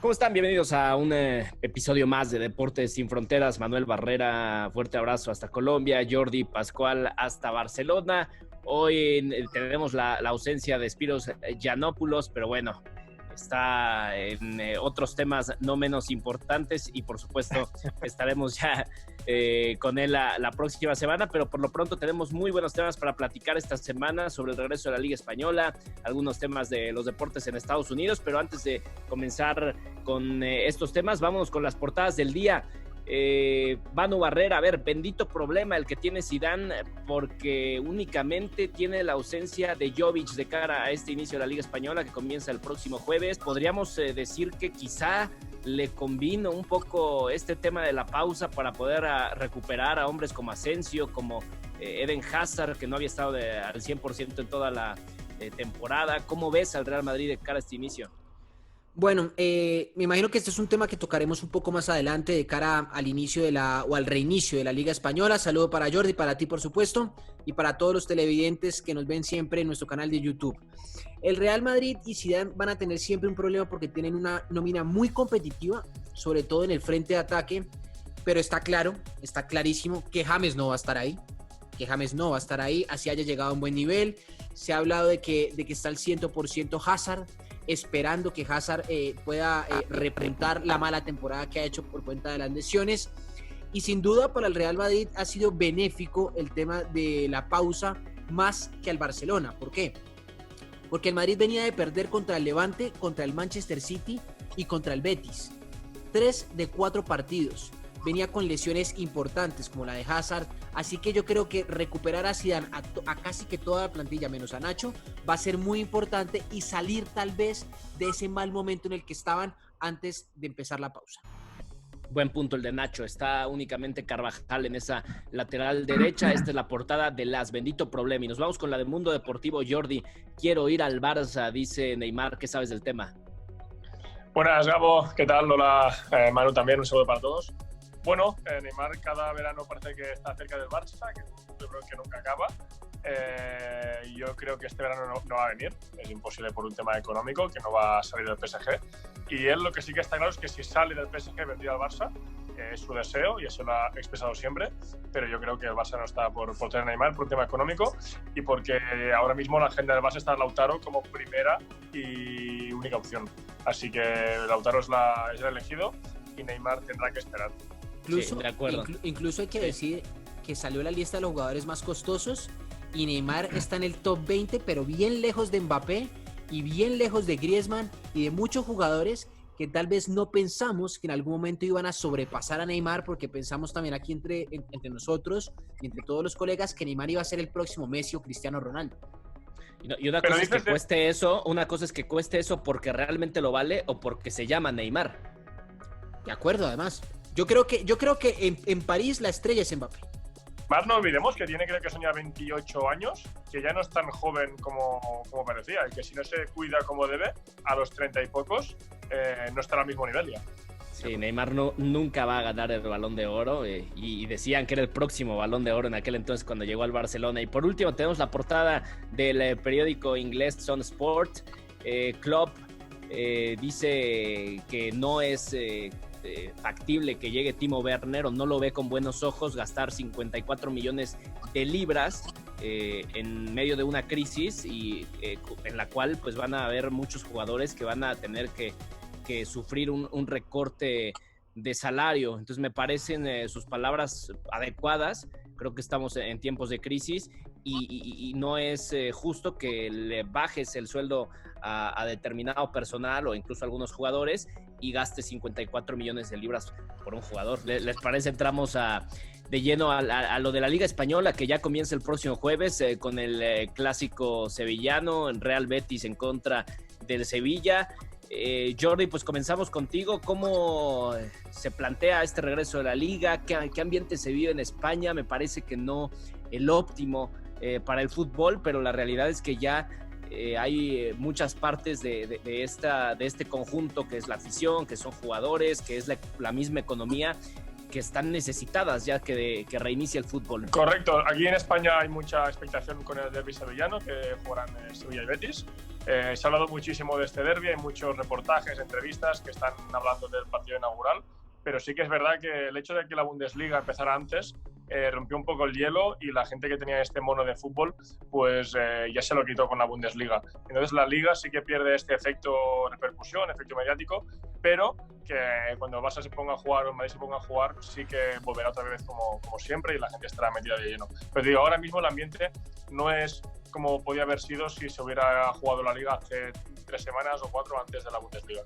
¿Cómo están? Bienvenidos a un episodio más de Deportes Sin Fronteras. Manuel Barrera, fuerte abrazo hasta Colombia. Jordi Pascual hasta Barcelona. Hoy tenemos la ausencia de Spiros Giannopoulos, pero bueno, está en otros temas no menos importantes y por supuesto estaremos ya con él la próxima semana, pero por lo pronto tenemos muy buenos temas para platicar esta semana sobre el regreso de la Liga Española, algunos temas de los deportes en Estados Unidos, pero antes de comenzar con estos temas, vámonos con las portadas del día. Manu Barrera, a ver, bendito problema el que tiene Zidane porque únicamente tiene la ausencia de Jovic de cara a este inicio de la Liga Española que comienza el próximo jueves. Podríamos decir que quizá le convino un poco este tema de la pausa para poder recuperar a hombres como Asensio, como Eden Hazard, que no había estado al 100% en toda la temporada. ¿Cómo ves al Real Madrid de cara a este inicio? Bueno, me imagino que este es un tema que tocaremos un poco más adelante de cara al inicio o al reinicio de la Liga Española. Saludo para Jordi, para ti por supuesto, y para todos los televidentes que nos ven siempre en nuestro canal de YouTube. El Real Madrid y Zidane van a tener siempre un problema porque tienen una nómina muy competitiva, sobre todo en el frente de ataque, pero está clarísimo que James no va a estar ahí. Así haya llegado a un buen nivel. Se ha hablado de que está al 100% Hazard, esperando que Hazard pueda repuntar la mala temporada que ha hecho por cuenta de las lesiones. Y sin duda para el Real Madrid ha sido benéfico el tema de la pausa más que al Barcelona. ¿Por qué? Porque el Madrid venía de perder contra el Levante, contra el Manchester City y contra el Betis. 3 de 4 partidos. Venía con lesiones importantes como la de Hazard, así que yo creo que recuperar a Zidane a casi que toda la plantilla menos a Nacho va a ser muy importante y salir tal vez de ese mal momento en el que estaban antes de empezar la pausa. Buen punto el de Nacho, está únicamente Carvajal en esa lateral derecha. Esta es la portada de Las, bendito problema. Y nos vamos con la de Mundo Deportivo. Jordi, quiero ir al Barça, dice Neymar. ¿Qué sabes del tema? Buenas, Gabo, ¿qué tal? Hola, Manu también, un saludo para todos. Bueno, Neymar cada verano parece que está cerca del Barça, que yo creo que nunca acaba. Yo creo que este verano no va a venir, es imposible por un tema económico, que no va a salir del PSG. Y él lo que sí que está claro es que si sale del PSG vendría al Barça, es su deseo y eso lo ha expresado siempre, pero yo creo que el Barça no está por tener a Neymar por un tema económico y porque ahora mismo la agenda del Barça está Lautaro como primera y única opción. Así que Lautaro es el elegido y Neymar tendrá que esperar. Incluso, sí, de acuerdo. Incluso hay que decir que salió la lista de los jugadores más costosos y Neymar está en el top 20, pero bien lejos de Mbappé y bien lejos de Griezmann y de muchos jugadores que tal vez no pensamos que en algún momento iban a sobrepasar a Neymar, porque pensamos también aquí entre nosotros y entre todos los colegas que Neymar iba a ser el próximo Messi o Cristiano Ronaldo. Y una cosa es que cueste eso, porque realmente lo vale o porque se llama Neymar. De acuerdo, además. Yo creo que en París la estrella es Mbappé. Más no olvidemos que tiene, creo que son ya 28 años, que ya no es tan joven como parecía, y que si no se cuida como debe, a los 30 y pocos, no estará al mismo nivel ya. Sí, Neymar nunca va a ganar el Balón de Oro y decían que era el próximo Balón de Oro en aquel entonces cuando llegó al Barcelona. Y por último tenemos la portada del periódico inglés Sun Sport. Klopp dice que no es factible que llegue Timo Werner o no lo ve con buenos ojos gastar 54 millones de libras en medio de una crisis y en la cual pues van a haber muchos jugadores que van a tener que sufrir un recorte de salario. Entonces me parecen sus palabras adecuadas. Creo que estamos en tiempos de crisis y no es justo que le bajes el sueldo a determinado personal o incluso a algunos jugadores y gaste 54 millones de libras por un jugador. ¿Les parece? Entramos de lleno a lo de la Liga Española, que ya comienza el próximo jueves con el clásico sevillano, en Real Betis en contra del Sevilla. Jordi, pues comenzamos contigo. ¿Cómo se plantea este regreso de la Liga? ¿Qué ambiente se vive en España? Me parece que no el óptimo para el fútbol, pero la realidad es que ya hay muchas partes de este conjunto, que es la afición, que son jugadores, que es la misma economía, que están necesitadas ya que reinicie el fútbol. Correcto, aquí en España hay mucha expectación con el derbi sevillano, que jugarán Sevilla y Betis. Se ha hablado muchísimo de este derbi, hay muchos reportajes, entrevistas que están hablando del partido inaugural, pero sí que es verdad que el hecho de que la Bundesliga empezara antes rompió un poco el hielo, y la gente que tenía este mono de fútbol pues ya se lo quitó con la Bundesliga. Entonces la Liga sí que pierde este efecto repercusión, efecto mediático, pero que cuando el Barça se ponga a jugar o el Madrid se ponga a jugar, sí que volverá otra vez como siempre, y la gente estará metida de lleno. Pero digo, ahora mismo el ambiente no es como podía haber sido si se hubiera jugado la Liga hace 3 semanas o 4 antes de la Bundesliga.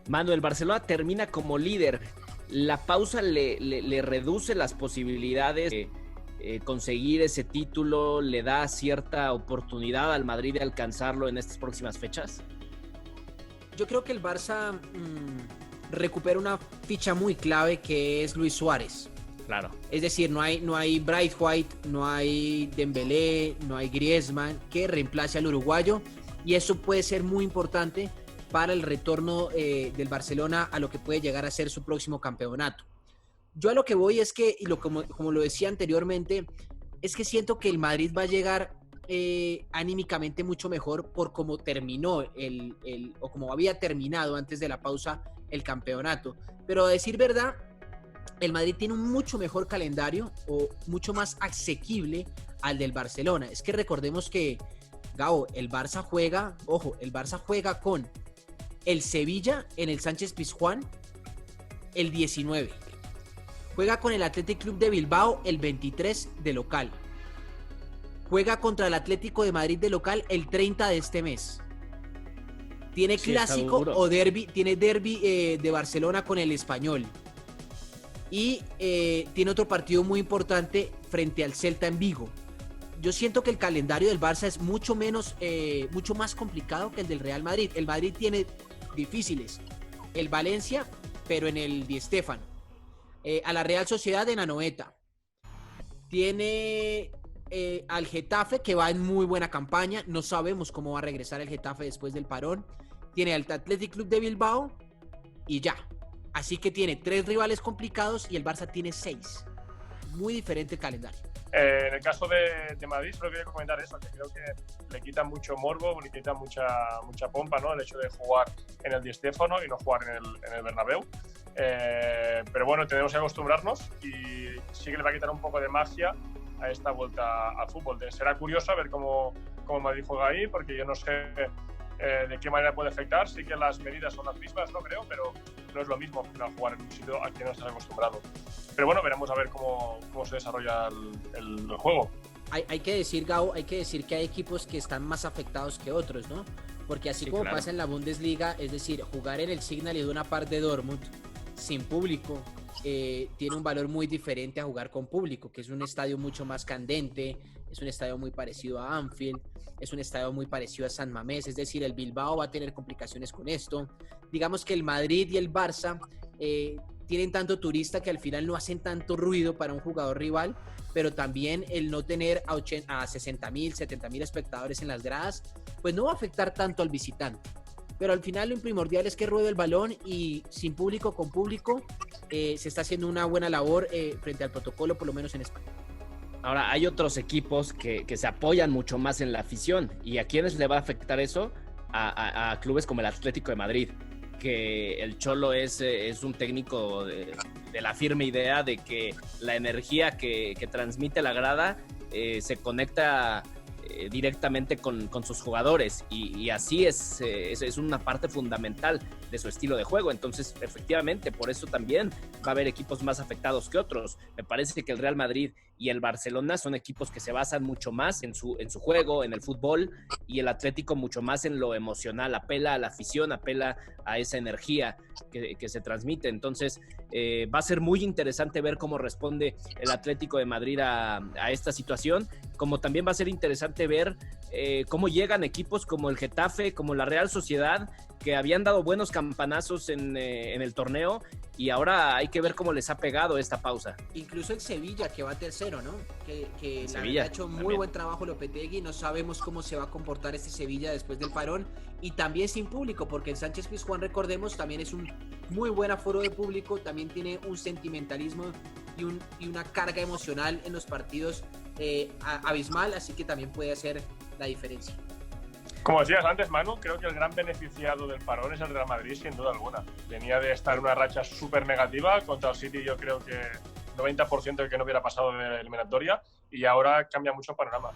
Manu, el Barcelona termina como líder. La pausa le reduce las posibilidades de conseguir ese título, le da cierta oportunidad al Madrid de alcanzarlo en estas próximas fechas. Yo creo que el Barça recupera una ficha muy clave, que es Luis Suárez. Claro. Es decir, no hay Braithwaite, no hay Dembélé, no hay Griezmann que reemplace al uruguayo, y eso puede ser muy importante para el retorno del Barcelona a lo que puede llegar a ser su próximo campeonato. Yo a lo que voy es que, como lo decía anteriormente, es que siento que el Madrid va a llegar anímicamente mucho mejor por cómo terminó o como había terminado antes de la pausa el campeonato. Pero a decir verdad, el Madrid tiene un mucho mejor calendario, o mucho más asequible al del Barcelona. Es que recordemos que, Gabo, el Barça juega con el Sevilla en el Sánchez Pizjuán el 19. Juega con el Athletic Club de Bilbao el 23 de local. Juega contra el Atlético de Madrid de local el 30 de este mes. Tiene clásico o derbi, tiene derbi de Barcelona con el Español. Y tiene otro partido muy importante frente al Celta en Vigo. Yo siento que el calendario del Barça es mucho más complicado que el del Real Madrid. El Madrid tiene difíciles el Valencia, pero en el Di Stéfano, a la Real Sociedad en Anoeta, tiene al Getafe, que va en muy buena campaña, no sabemos cómo va a regresar el Getafe después del parón, tiene al Athletic Club de Bilbao y ya, así que tiene 3 rivales complicados y el Barça tiene 6, muy diferente el calendario. En el caso de Madrid, solo quería comentar eso, que creo que le quita mucho morbo, le quita mucha pompa, ¿no?, el hecho de jugar en el Di Stéfano y no jugar en el Bernabéu. Pero bueno, tenemos que acostumbrarnos, y sí que le va a quitar un poco de magia a esta vuelta al fútbol. Será curioso ver cómo Madrid juega ahí, porque yo no sé de qué manera puede afectar. Sí que las medidas son las mismas, no creo, pero no es lo mismo jugar en un sitio al que no estás acostumbrado. Pero bueno, veremos a ver cómo se desarrolla el juego. Hay que decir, Gabo, que hay equipos que están más afectados que otros, ¿no? Porque así como pasa en la Bundesliga, es decir, jugar en el Signal Iduna Park de Dortmund sin público tiene un valor muy diferente a jugar con público, que es un estadio mucho más candente, es un estadio muy parecido a Anfield, es un estadio muy parecido a San Mamés, es decir, el Bilbao va a tener complicaciones con esto. Digamos que el Madrid y el Barça tienen tanto turista que al final no hacen tanto ruido para un jugador rival, pero también el no tener a 60.000, 70.000 espectadores en las gradas, pues no va a afectar tanto al visitante. Pero al final lo primordial es que ruede el balón, y sin público, con público, se está haciendo una buena labor frente al protocolo, por lo menos en España. Ahora, hay otros equipos que se apoyan mucho más en la afición. ¿Y a quiénes le va a afectar eso? A clubes como el Atlético de Madrid, que el Cholo es un técnico de la firme idea de que la energía que transmite la grada se conecta directamente con sus jugadores, y así es una parte fundamental de su estilo de juego. Entonces, efectivamente, por eso también va a haber equipos más afectados que otros. Me parece que el Real Madrid y el Barcelona son equipos que se basan mucho más en su juego, en el fútbol, y el Atlético mucho más en lo emocional, apela a la afición, apela a esa energía que se transmite. Entonces, va a ser muy interesante ver cómo responde el Atlético de Madrid a esta situación, como también va a ser interesante ver cómo llegan equipos como el Getafe, como la Real Sociedad, que habían dado buenos campanazos en el torneo y ahora hay que ver cómo les ha pegado esta pausa. Incluso el Sevilla, que va tercero, ¿no? Que la Sevilla, verdad ha hecho muy también. buen trabajo Lopetegui. No sabemos cómo se va a comportar este Sevilla después del parón. Y también sin público, porque el Sánchez Pizjuán, recordemos, también es un muy buen aforo de público. También tiene un sentimentalismo y una carga emocional en los partidos abismal. Así que también puede hacer la diferencia. Como decías antes, Manu, creo que el gran beneficiado del parón es el Real Madrid, sin duda alguna. Venía de estar en una racha súper negativa contra el City, yo creo que 90% de que no hubiera pasado de la eliminatoria, y ahora cambia mucho el panorama.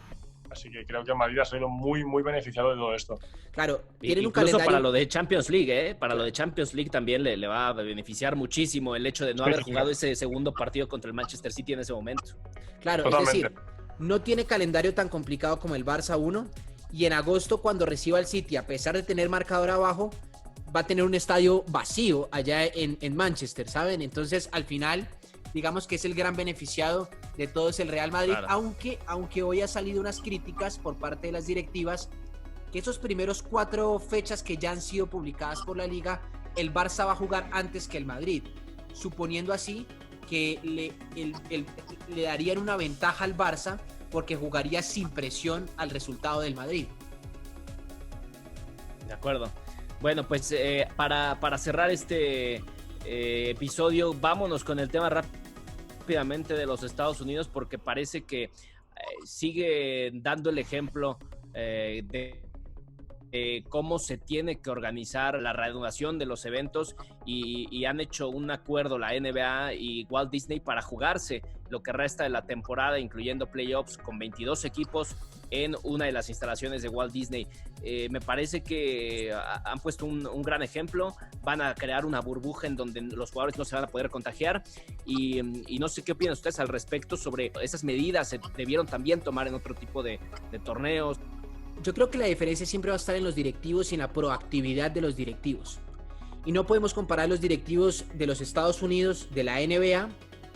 Así que creo que el Madrid ha salido muy, muy beneficiado de todo esto. Claro, tienen un Incluso calendario... para lo de Champions League, para lo de Champions League también le va a beneficiar muchísimo el hecho de no haber jugado ese segundo partido contra el Manchester City en ese momento. Claro, Totalmente. es decir, no tiene calendario tan complicado como el Barça 1, y en agosto, cuando reciba el City, a pesar de tener marcador abajo, va a tener un estadio vacío allá en Manchester, ¿saben? Entonces, al final, digamos que es el gran beneficiado de todo es el Real Madrid, claro. aunque hoy ha salido unas críticas por parte de las directivas, que esos primeros 4 fechas que ya han sido publicadas por la Liga, el Barça va a jugar antes que el Madrid, suponiendo así que le darían una ventaja al Barça, porque jugaría sin presión al resultado del Madrid. De acuerdo. Bueno, pues para cerrar este episodio, vámonos con el tema rápidamente de los Estados Unidos, porque parece que sigue dando el ejemplo de cómo se tiene que organizar la reanudación de los eventos y han hecho un acuerdo la NBA y Walt Disney para jugarse lo que resta de la temporada, incluyendo playoffs con 22 equipos en una de las instalaciones de Walt Disney. Me parece que han puesto un gran ejemplo, van a crear una burbuja en donde los jugadores no se van a poder contagiar y no sé qué opinan ustedes al respecto sobre esas medidas. Se debieron también tomar en otro tipo de torneos. Yo creo que la diferencia siempre va a estar en los directivos y en la proactividad de los directivos. Y no podemos comparar los directivos de los Estados Unidos, de la NBA,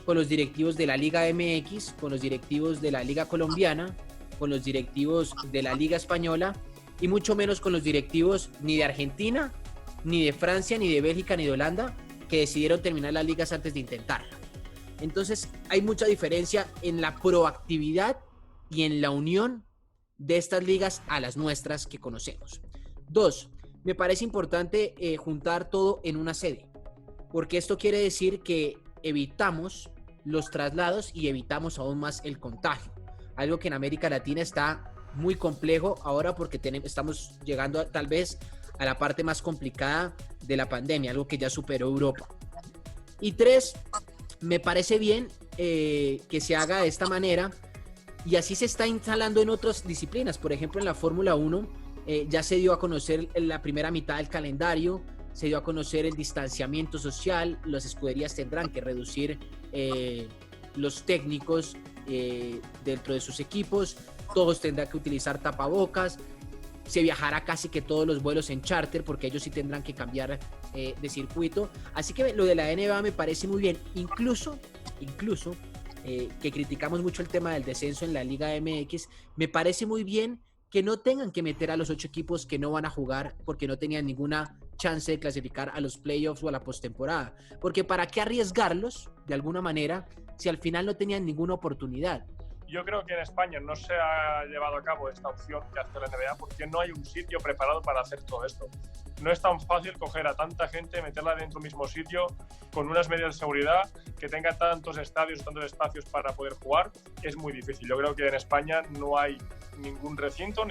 con los directivos de la Liga MX, con los directivos de la Liga Colombiana, con los directivos de la Liga Española, y mucho menos con los directivos ni de Argentina, ni de Francia, ni de Bélgica, ni de Holanda, que decidieron terminar las ligas antes de intentarla. Entonces, hay mucha diferencia en la proactividad y en la unión de estas ligas a las nuestras que conocemos. 2, me parece importante juntar todo en una sede, porque esto quiere decir que evitamos los traslados y evitamos aún más el contagio, algo que en América Latina está muy complejo ahora porque estamos llegando tal vez a la parte más complicada de la pandemia, algo que ya superó Europa. Y 3, me parece bien que se haga de esta manera. Y así se está instalando en otras disciplinas. Por ejemplo, en la Fórmula 1 ya se dio a conocer la primera mitad del calendario, se dio a conocer el distanciamiento social, las escuderías tendrán que reducir los técnicos dentro de sus equipos, todos tendrán que utilizar tapabocas, se viajará casi que todos los vuelos en charter porque ellos sí tendrán que cambiar de circuito. Así que lo de la NBA me parece muy bien, incluso que criticamos mucho el tema del descenso en la Liga MX, me parece muy bien que no tengan que meter a los 8 equipos que no van a jugar porque no tenían ninguna chance de clasificar a los playoffs o a la postemporada. Porque ¿para qué arriesgarlos de alguna manera si al final no tenían ninguna oportunidad? Yo creo que en España no se ha llevado a cabo esta opción que hace la NBA porque no hay un sitio preparado para hacer todo esto. No es tan fácil coger a tanta gente, meterla dentro del mismo sitio con unas medidas de seguridad, que tenga tantos estadios, tantos espacios para poder jugar. Es muy difícil. Yo creo que en España no hay ningún recinto,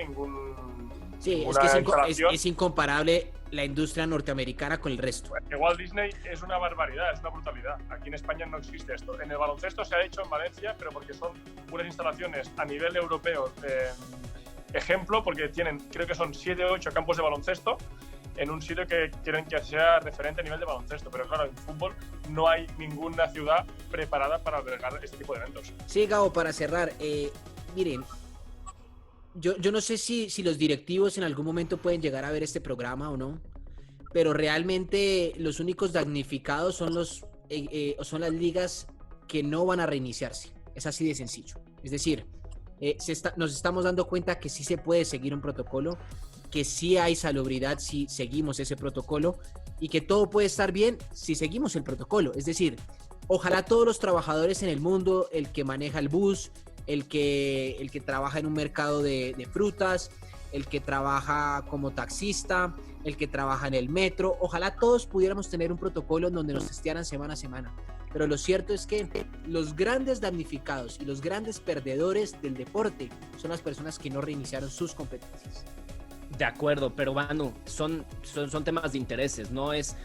Sí, es que es incomparable la industria norteamericana con el resto. Que Walt Disney es una barbaridad, es una brutalidad. Aquí en España no existe esto. En el baloncesto se ha hecho en Valencia, pero porque son unas instalaciones a nivel europeo. Ejemplo, porque tienen, creo que son 7 o 8 campos de baloncesto en un sitio que quieren que sea referente a nivel de baloncesto. Pero claro, en fútbol no hay ninguna ciudad preparada para albergar este tipo de eventos. Sí, Gabo, para cerrar, miren, yo no sé si los directivos en algún momento pueden llegar a ver este programa o no, pero realmente los únicos damnificados son las ligas que no van a reiniciarse. Es así de sencillo. Es decir, nos estamos dando cuenta que sí se puede seguir un protocolo, que sí hay salubridad si seguimos ese protocolo y que todo puede estar bien si seguimos el protocolo. Es decir, ojalá todos los trabajadores en el mundo, el que maneja el bus, el que trabaja en un mercado de frutas, el que trabaja como taxista, el que trabaja en el metro, ojalá todos pudiéramos tener un protocolo en donde nos testearan semana a semana. Pero lo cierto es que los grandes damnificados y los grandes perdedores del deporte son las personas que no reiniciaron sus competencias. De acuerdo, pero Manu, son temas de intereses, no es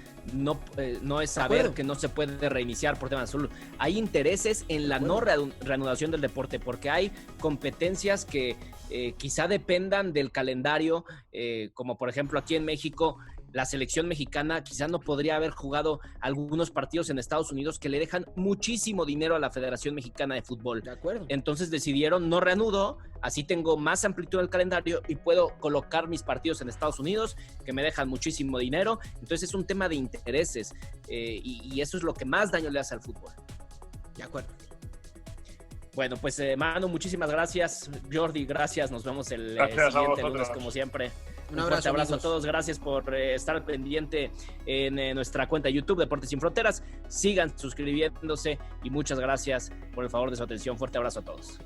saber que no se puede reiniciar por temas de salud. Hay intereses en la no reanudación del deporte, porque hay competencias que quizá dependan del calendario, como por ejemplo aquí en México, la selección mexicana quizá no podría haber jugado algunos partidos en Estados Unidos que le dejan muchísimo dinero a la Federación Mexicana de Fútbol. De acuerdo. Entonces decidieron no reanudo, así tengo más amplitud del calendario y puedo colocar mis partidos en Estados Unidos que me dejan muchísimo dinero. Entonces es un tema de intereses y eso es lo que más daño le hace al fútbol. De acuerdo. Bueno, pues Manu, muchísimas gracias. Jordi, gracias. Nos vemos el siguiente lunes como siempre. Un fuerte abrazo a todos, gracias por estar pendiente en nuestra cuenta de YouTube, Deportes Sin Fronteras. Sigan suscribiéndose y muchas gracias por el favor de su atención. Fuerte abrazo a todos.